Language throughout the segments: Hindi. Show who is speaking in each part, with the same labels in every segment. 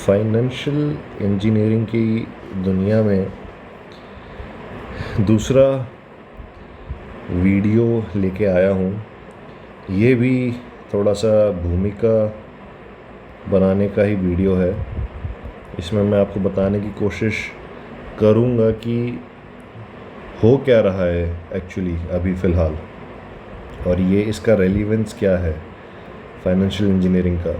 Speaker 1: फाइनेंशियल इंजीनियरिंग की दुनिया में दूसरा वीडियो लेके आया हूँ। ये भी थोड़ा सा भूमिका बनाने का ही वीडियो है। इसमें मैं आपको बताने की कोशिश करूँगा कि हो क्या रहा है एक्चुअली अभी फ़िलहाल, और ये इसका रेलिवेंस क्या है फाइनेंशियल इंजीनियरिंग का।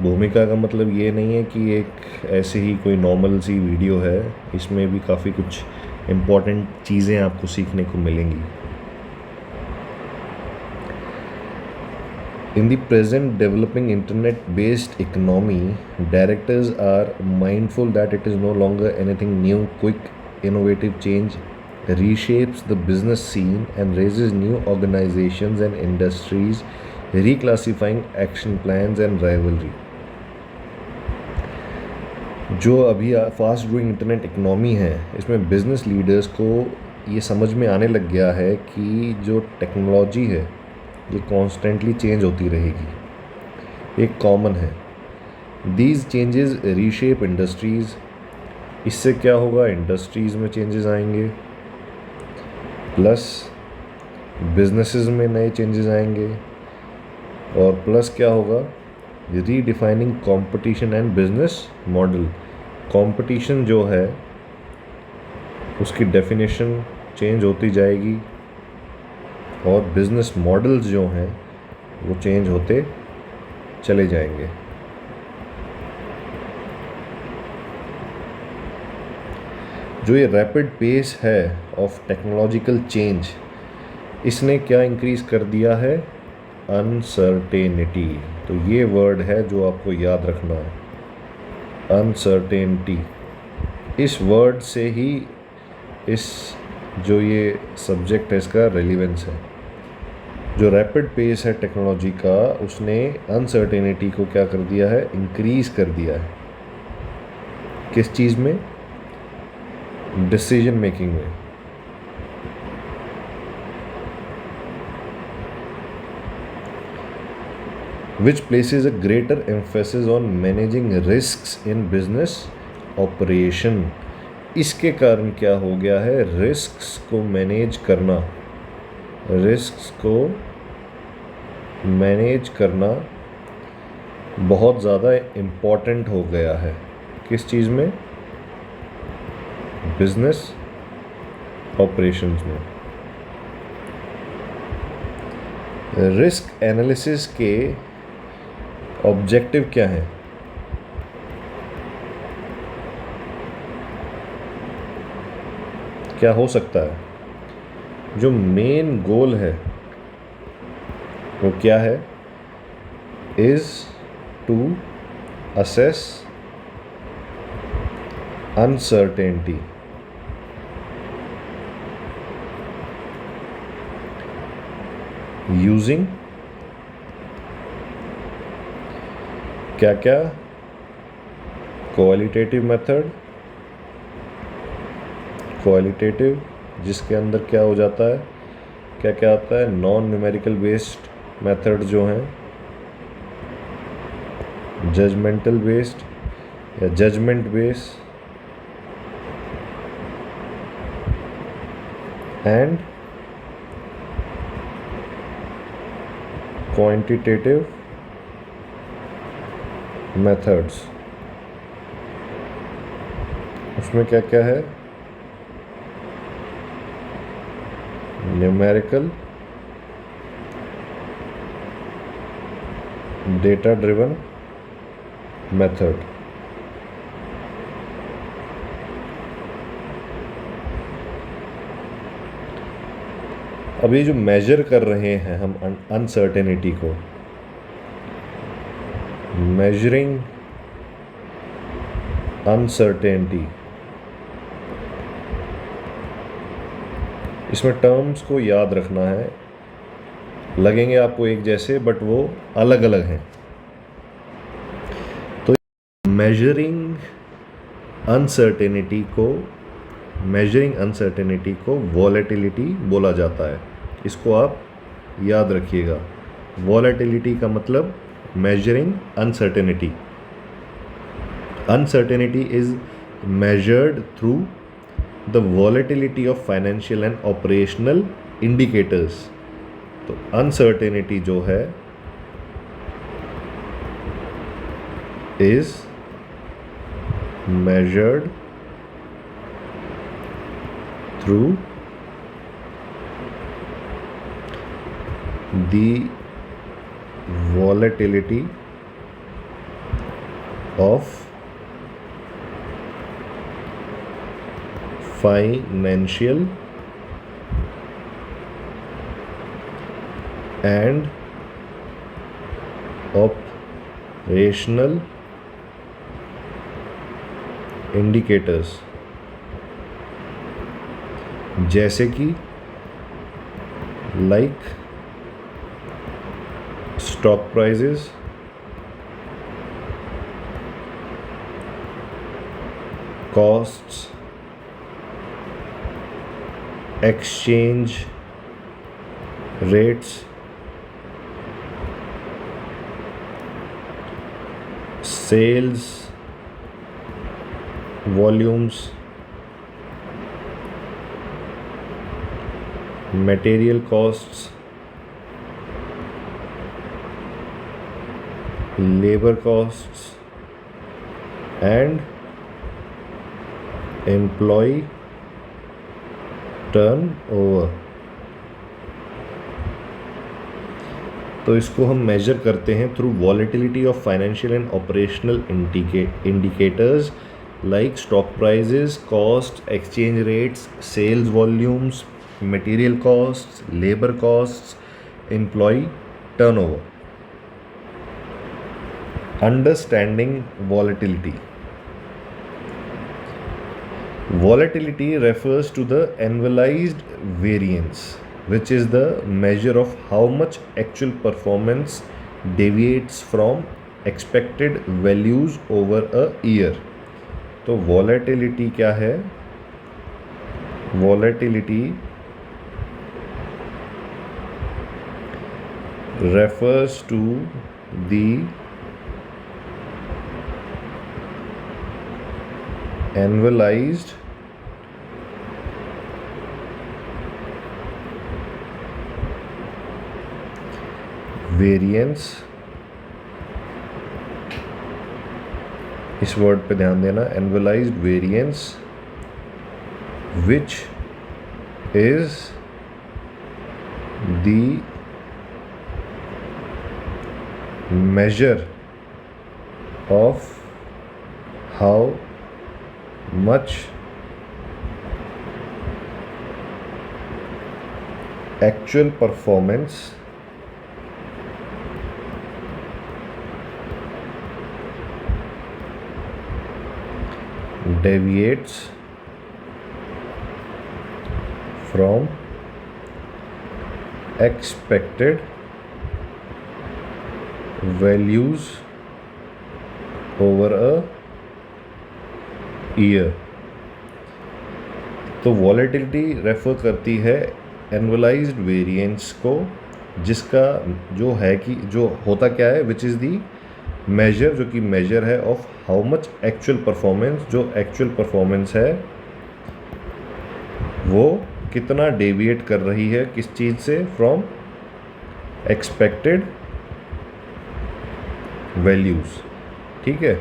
Speaker 1: भूमिका का मतलब ये नहीं है कि एक ऐसे ही कोई नॉर्मल सी वीडियो है, इसमें भी काफ़ी कुछ इम्पॉर्टेंट चीज़ें आपको सीखने को मिलेंगी। In the present developing internet-based economy, directors are mindful that it is no longer anything new. Quick, innovative change reshapes the business scene and raises new organizations and industries, reclassifying action plans and rivalry. जो अभी फास्ट ग्रोइंग इंटरनेट इकनॉमी है, इसमें बिजनेस लीडर्स को ये समझ में आने लग गया है कि जो टेक्नोलॉजी है ये कॉन्स्टेंटली चेंज होती रहेगी, एक कॉमन है। These changes reshape industries. इससे क्या होगा, इंडस्ट्रीज़ में चेंजेस आएंगे, प्लस बिजनेसेस में नए चेंजेस आएंगे, और प्लस क्या होगा, redefining competition and business model. Competition जो है उसकी डेफिनेशन चेंज होती जाएगी और बिज़नेस मॉडल्स जो हैं वो चेंज होते चले जाएंगे। जो ये रैपिड पेस है ऑफ टेक्नोलॉजिकल चेंज, इसने क्या इंक्रीज़ कर दिया है, अनसर्टेनिटी। तो ये वर्ड है जो आपको याद रखना है, अनसर्टेनिटी। इस वर्ड से ही इस जो ये सब्जेक्ट है इसका रेलिवेंस है। जो रैपिड पेस है टेक्नोलॉजी का, उसने अनसर्टेनिटी को क्या कर दिया है, इंक्रीज़ कर दिया है। किस चीज़ में, डिसीजन मेकिंग में। which places a greater emphasis on managing risks in business operation। इसके कारण क्या हो गया है, रिस्क्स को मैनेज करना, रिस्क्स को मैनेज करना बहुत ज़्यादा इम्पॉर्टेंट हो गया है। किस चीज़ में, बिजनेस ऑपरेशंस में। रिस्क एनालिसिस के ऑब्जेक्टिव क्या है, क्या हो सकता है, जो मेन गोल है वो क्या है, is to assess uncertainty. Using क्या क्या, क्वालिटेटिव मेथड, क्वालिटेटिव जिसके अंदर क्या हो जाता है, क्या क्या आता है, नॉन न्यूमेरिकल बेस्ड मेथड जो हैं, जजमेंटल बेस्ड या judgment based, and quantitative methods. उसमें क्या क्या है, न्यूमेरिकल, डेटा ड्रिवन मेथड। अब ये जो मेजर कर रहे हैं हम अनसर्टेनिटी को, मेजरिंग अनसर्टेनिटी, इसमें टर्म्स को याद रखना है। लगेंगे आपको एक जैसे, बट वो अलग अलग हैं। तो मेजरिंग अनसर्टेनिटी को वॉलेटिलिटी बोला जाता है। इसको आप याद रखिएगा। वॉलेटिलिटी का मतलब measuring uncertainty. Uncertainty is measured through the volatility of financial and operational indicators. तो uncertainty जो है is measured through the volatility of financial and operational indicators, जैसे कि like stock prices, costs, exchange rates, sales volumes, material costs, labor costs, and employee turnover. तो इसको हम मेजर करते हैं through volatility of financial and operational indicators like stock prices, cost, exchange rates, sales volumes, material costs, labor costs, employee turnover. Understanding volatility. Volatility refers to the annualized variance, which is the measure of how much actual performance deviates from expected values over a year. तो वॉलेटिलिटी क्या है? Volatility refers to the annualized variance, इस वर्ड पे ध्यान देना, annualized variance which is the measure of how much actual performance deviates from expected values over a year. तो वॉलेटिलिटी रेफर करती है एनुअलाइज्ड वेरिएंस को, जिसका जो है कि जो होता क्या है, विच इज़ दी मेजर, जो कि मेजर है of how much actual performance, जो एक्चुअल परफॉर्मेंस है वो कितना डेविएट कर रही है किस चीज़ से, फ्रॉम एक्सपेक्टेड वैल्यूज़. ठीक है,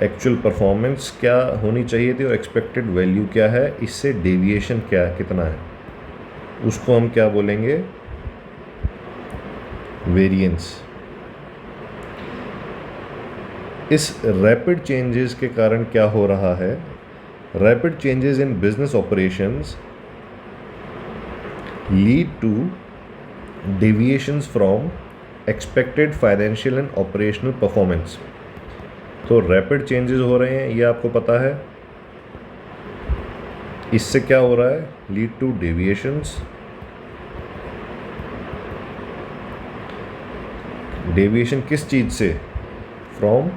Speaker 1: एक्चुअल परफॉर्मेंस क्या होनी चाहिए थी और एक्सपेक्टेड वैल्यू क्या है, इससे डेविएशन क्या कितना है, उसको हम क्या बोलेंगे, वेरिएंस. इस रैपिड चेंजेस के कारण क्या हो रहा है, rapid changes in business operations lead to deviations from expected financial and operational performance. तो रैपिड चेंजेस हो रहे हैं, ये आपको पता है. इससे क्या हो रहा है, लीड टू डेविएशंस. डेविएशन किस चीज़ से, from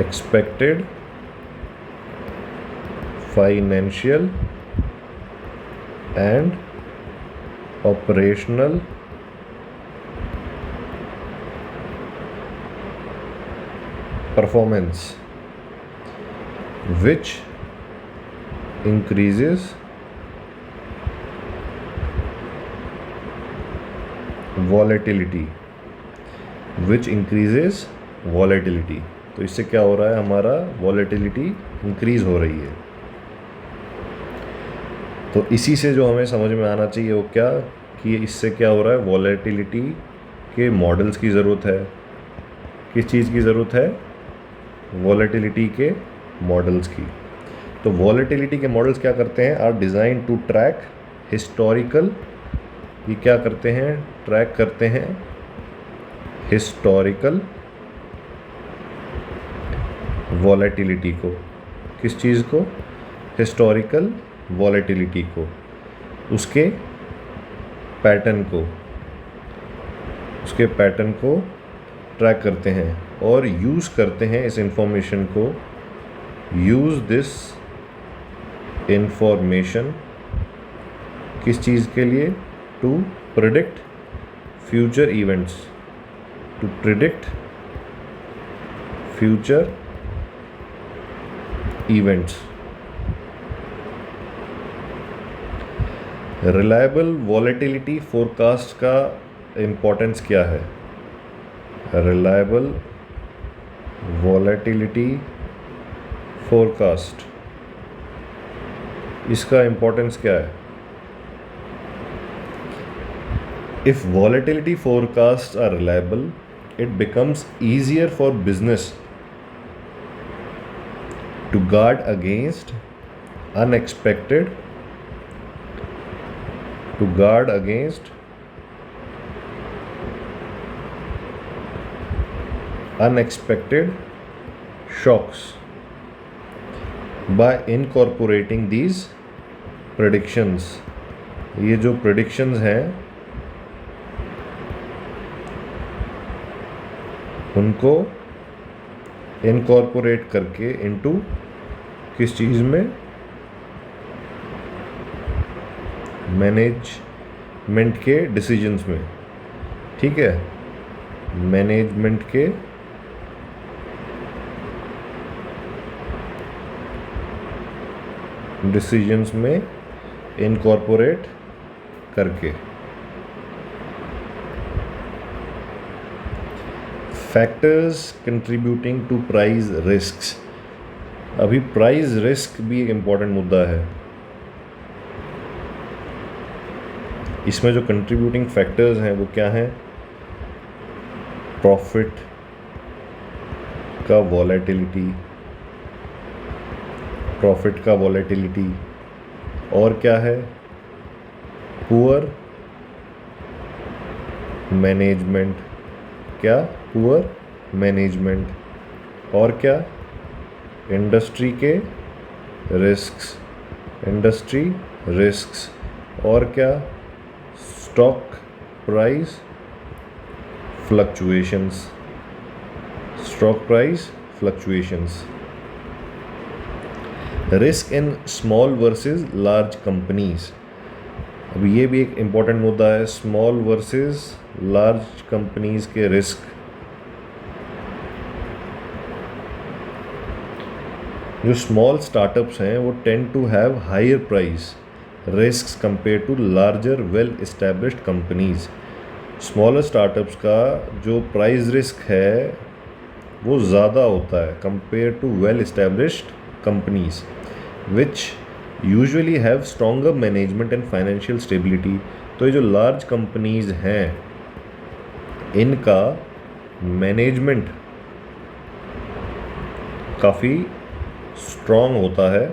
Speaker 1: expected financial and operational performance. which increases volatility, तो इससे क्या हो रहा है, हमारा वॉलेटिलिटी इंक्रीज हो रही है। तो इसी से जो हमें समझ में आना चाहिए वो क्या, कि इससे क्या हो रहा है, वॉलेटिलिटी के मॉडल्स की ज़रूरत है। किस चीज़ की ज़रूरत है, वॉलेटिलिटी के मॉडल्स की। तो वॉलेटिलिटी के मॉडल्स क्या करते हैं, are design to track historical, ये क्या करते हैं, ट्रैक करते हैं हिस्टोरिकल वॉलेटिलिटी को। किस चीज़ को, हिस्टोरिकल वॉलेटिलिटी को, उसके पैटर्न को ट्रैक करते हैं और यूज़ करते हैं इस इंफॉर्मेशन को, यूज़ दिस इंफॉर्मेशन किस चीज़ के लिए, to predict future events, to predict future events. Reliable volatility forecast का इम्पोर्टेंस क्या है, रिलायबल वॉलेटिलिटी फोरकास्ट, इसका इम्पोर्टेंस क्या है। If volatility forecasts are reliable, it becomes easier for business to guard against unexpected shocks by incorporating these predictions। ये जो predictions हैं उनको इनकॉर्पोरेट करके इनटू किस चीज़ में, मैनेजमेंट के डिसीजंस में। ठीक है, मैनेजमेंट के डिसीजंस में इनकॉर्पोरेट करके। Factors contributing to price risks, अभी प्राइस रिस्क भी एक इम्पॉर्टेंट मुद्दा है। इसमें जो कंट्रीब्यूटिंग फैक्टर्स हैं वो क्या हैं, प्रॉफिट का वॉलेटिलिटी, और क्या है, पुअर मैनेजमेंट, और क्या, इंडस्ट्री रिस्क्स, और क्या, stock price fluctuations. Risk in small versus large companies, अब ये भी एक इम्पॉर्टेंट मुद्दा है, स्मॉल वर्सेस लार्ज कंपनीज के रिस्क। जो स्मॉल स्टार्टअप्स हैं वो tend to have higher price risks compare to larger well established companies. Smaller startups का जो प्राइस रिस्क है वो ज़्यादा होता है compare to well established companies which usually have stronger management and financial stability. तो ये जो लार्ज कंपनीज हैं इनका मैनेजमेंट काफ़ी स्ट्रॉन्ग होता है,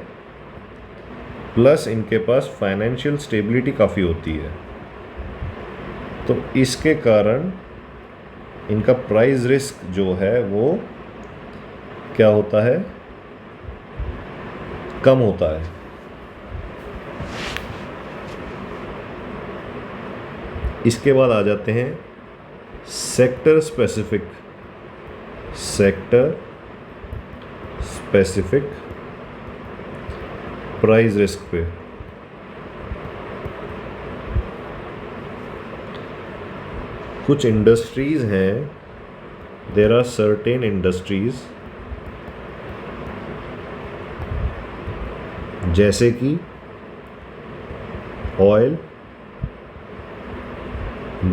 Speaker 1: प्लस इनके पास फाइनेंशियल स्टेबिलिटी काफ़ी होती है। तो इसके कारण इनका प्राइस रिस्क जो है वो क्या होता है, कम होता है। इसके बाद आ जाते हैं सेक्टर स्पेसिफिक प्राइस रिस्क पे। कुछ इंडस्ट्रीज हैं, देयर आर सर्टेन इंडस्ट्रीज जैसे कि oil,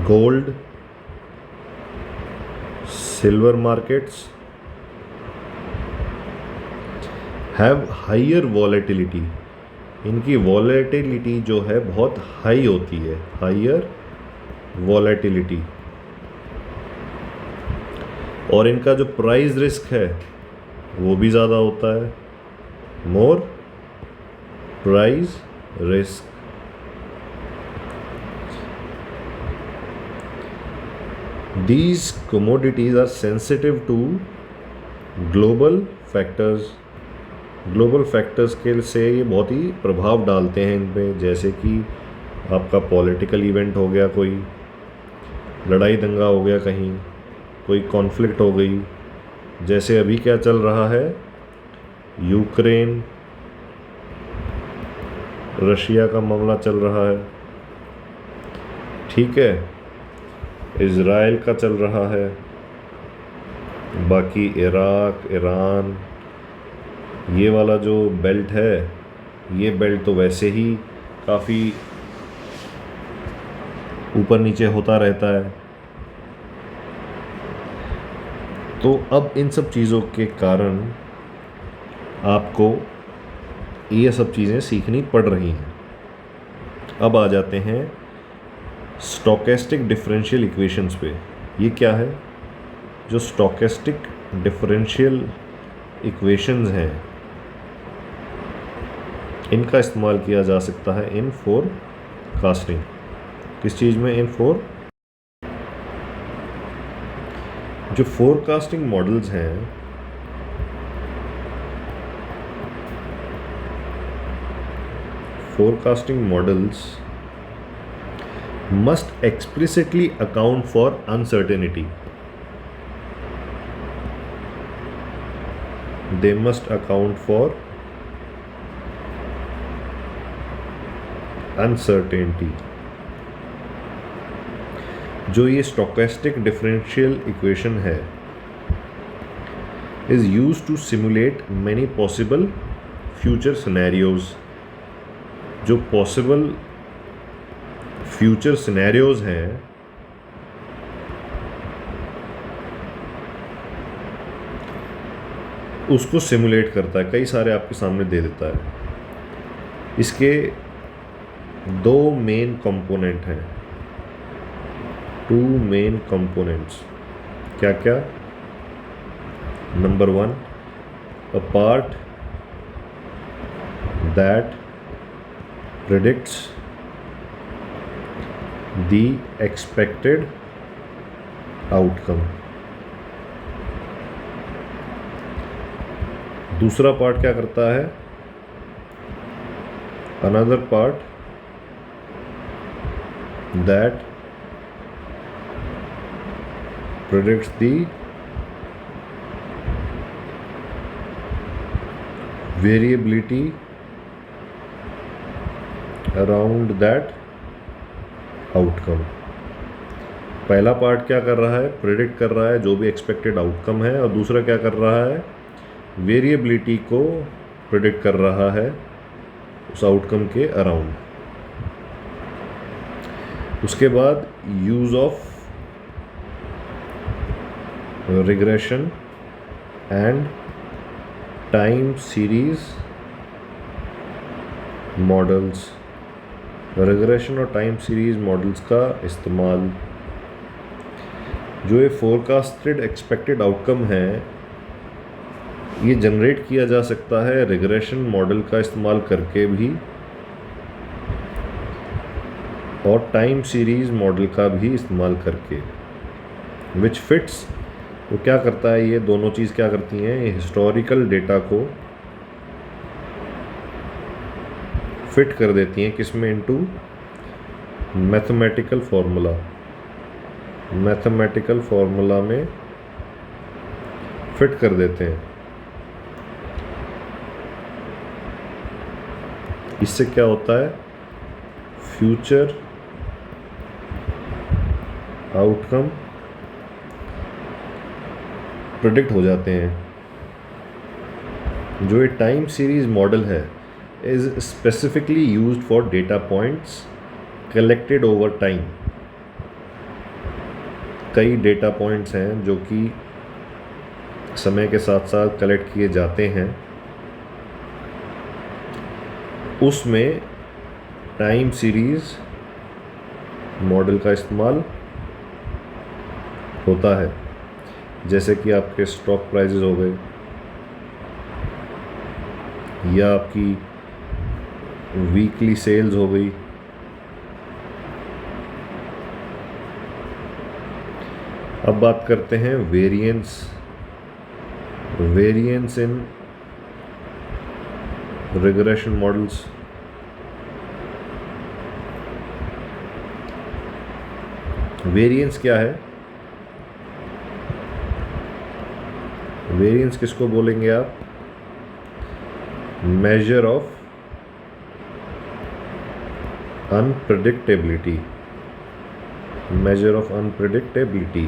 Speaker 1: gold, silver markets have higher volatility. इनकी वॉलेटिलिटी जो है बहुत हाई होती है, हायर वॉलेटिलिटी। और इनका जो प्राइस रिस्क है वो भी ज़्यादा होता है, मोर price risk. These commodities are sensitive to global factors। Global factors के से ये बहुत ही प्रभाव डालते हैं इन पे, जैसे कि आपका पॉलिटिकल इवेंट हो गया, कोई लड़ाई दंगा हो गया, कहीं कोई कॉन्फ्लिक्ट हो गई, जैसे अभी क्या चल रहा है, यूक्रेन रशिया का मामला चल रहा है, ठीक है, इज़राइल का चल रहा है, बाकी इराक, ईरान, ये वाला जो बेल्ट है, ये बेल्ट तो वैसे ही काफ़ी ऊपर नीचे होता रहता है। तो अब इन सब चीज़ों के कारण आपको ये सब चीज़ें सीखनी पड़ रही हैं। अब आ जाते हैं स्टोकेस्टिक डिफरेंशियल इक्वेशंस पे। ये क्या है? जो स्टोकेस्टिक डिफरेंशियल इक्वेशंस हैं, इनका इस्तेमाल किया जा सकता है इन फोरकास्टिंग। किस चीज़ में? इन जो फोरकास्टिंग मॉडल्स हैं, forecasting models must explicitly account for uncertainty. They must account for uncertainty. जो ये स्टोकेस्टिक डिफरेंशियल इक्वेशन है is used to simulate many possible future scenarios. जो पॉसिबल फ्यूचर सिनेरियोज हैं उसको सिमुलेट करता है, कई सारे आपके सामने दे देता है। इसके दो मेन कंपोनेंट हैं, टू मेन कंपोनेंट्स। क्या क्या? Number 1, a part that predicts the expected outcome. दूसरा पार्ट क्या करता है? Another part that predicts the variability around that outcome। पहला पार्ट क्या कर रहा है? प्रेडिक्ट कर रहा है जो भी एक्सपेक्टेड आउटकम है, और दूसरा क्या कर रहा है? वेरिएबिलिटी को प्रेडिक्ट कर रहा है उस आउटकम के अराउंड। उसके बाद use of regression and time series models. Regression और टाइम सीरीज मॉडल्स का इस्तेमाल, जो ये फोरकास्टेड एक्सपेक्टेड आउटकम है, ये जनरेट किया जा सकता है रिग्रेशन मॉडल का इस्तेमाल करके भी, और टाइम सीरीज मॉडल का भी इस्तेमाल करके। विच फिट्स, वो क्या करता है? ये दोनों चीज़ क्या करती हैं? ये हिस्टोरिकल डेटा को फिट कर देती हैं, किसमें? Into mathematical formula. Mathematical formula में फिट कर देते हैं। इससे क्या होता है? फ्यूचर आउटकम प्रेडिक्ट हो जाते हैं। जो ये टाइम सीरीज मॉडल है, is specifically used for data points collected over time. कई डेटा पॉइंट्स हैं जो कि समय के साथ साथ कलेक्ट किए जाते हैं, उसमें टाइम सीरीज मॉडल का इस्तेमाल होता है, जैसे कि आपके स्टॉक प्राइसेस हो गए या आपकी वीकली सेल्स हो गई। अब बात करते हैं वेरिएंस इन रिग्रेशन मॉडल्स। वेरिएंस क्या है? वेरिएंस किसको बोलेंगे आप? Measure of unpredictability. measure of unpredictability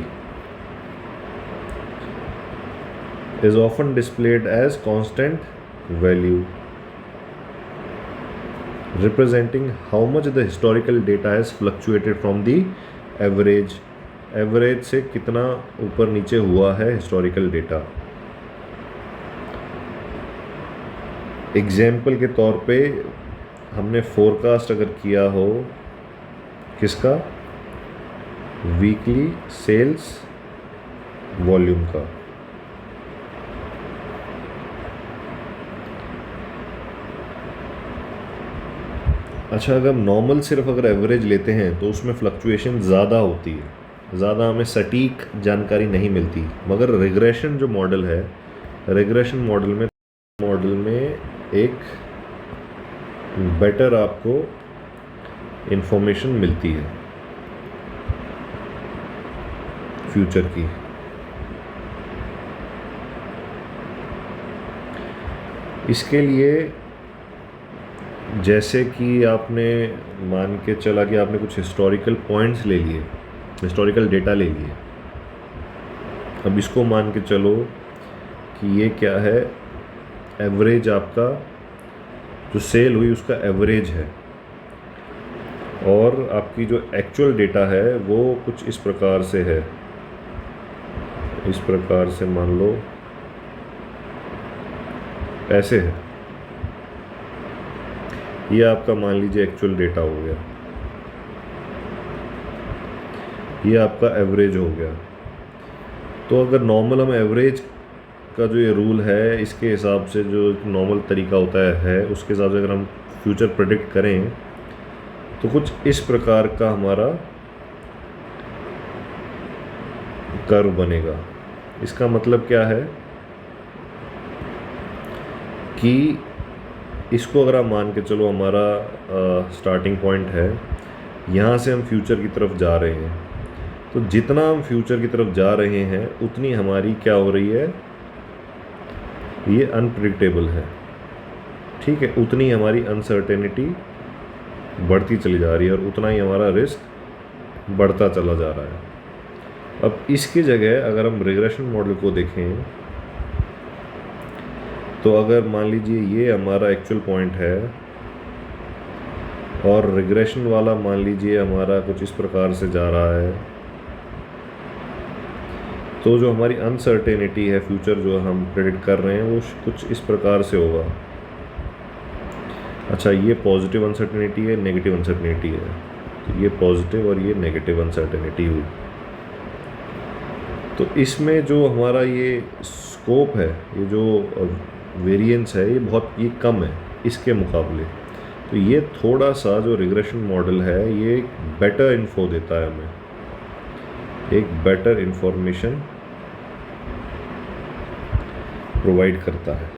Speaker 1: is often displayed as constant value, representing how much the historical data has fluctuated from the average. Average से कितना ऊपर नीचे हुआ है हिस्टोरिकल डेटा। एग्जाम्पल के तौर पे हमने फोरकास्ट अगर किया हो किसका? वीकली सेल्स वॉल्यूम का। अच्छा, अगर नॉर्मल सिर्फ अगर एवरेज लेते हैं तो उसमें फ्लक्चुएशन ज़्यादा होती है, ज़्यादा हमें सटीक जानकारी नहीं मिलती। मगर रिग्रेशन जो मॉडल है, रिग्रेशन मॉडल में एक बेटर आपको इंफॉर्मेशन मिलती है फ्यूचर की। इसके लिए जैसे कि आपने मान के चला कि आपने कुछ हिस्टोरिकल पॉइंट्स ले लिए, हिस्टोरिकल डेटा ले लिए। अब इसको मान के चलो कि ये क्या है? एवरेज आपका जो सेल हुई उसका एवरेज है, और आपकी जो एक्चुअल डेटा है वो कुछ इस प्रकार से है। इस प्रकार से मान लो ऐसे है। ये आपका मान लीजिए एक्चुअल डेटा हो गया, ये आपका एवरेज हो गया। तो अगर नॉर्मल हम एवरेज का जो ये रूल है, इसके हिसाब से जो नॉर्मल तरीका होता है उसके हिसाब से अगर हम फ्यूचर प्रेडिक्ट करें तो कुछ इस प्रकार का हमारा कर्व बनेगा। इसका मतलब क्या है कि इसको अगर आप मान के चलो हमारा स्टार्टिंग पॉइंट है, यहाँ से हम फ्यूचर की तरफ जा रहे हैं, तो जितना हम फ्यूचर की तरफ जा रहे हैं उतनी हमारी क्या हो रही है? ये अनप्रेडिक्टेबल है, ठीक है। उतनी हमारी अनसर्टेनिटी बढ़ती चली जा रही है और उतना ही हमारा रिस्क बढ़ता चला जा रहा है। अब इसकी जगह अगर हम रिग्रेशन मॉडल को देखें तो अगर मान लीजिए ये हमारा एक्चुअल पॉइंट है और रिग्रेशन वाला मान लीजिए हमारा कुछ इस प्रकार से जा रहा है, तो जो हमारी अनसर्टेनिटी है, फ्यूचर जो हम प्रेडिक्ट कर रहे हैं वो कुछ इस प्रकार से होगा। अच्छा, ये पॉजिटिव अनसर्टेनिटी है, नेगेटिव अनसर्टेनिटी है, तो ये पॉजिटिव और ये नेगेटिव अनसर्टेनिटी हुई। तो इसमें जो हमारा ये स्कोप है, ये जो वेरिएंस है, ये बहुत कम है इसके मुकाबले। तो ये थोड़ा सा जो रिग्रेशन मॉडल है ये बेटर इन्फो देता है हमें, एक बेटर इंफॉर्मेशन प्रोवाइड करता है।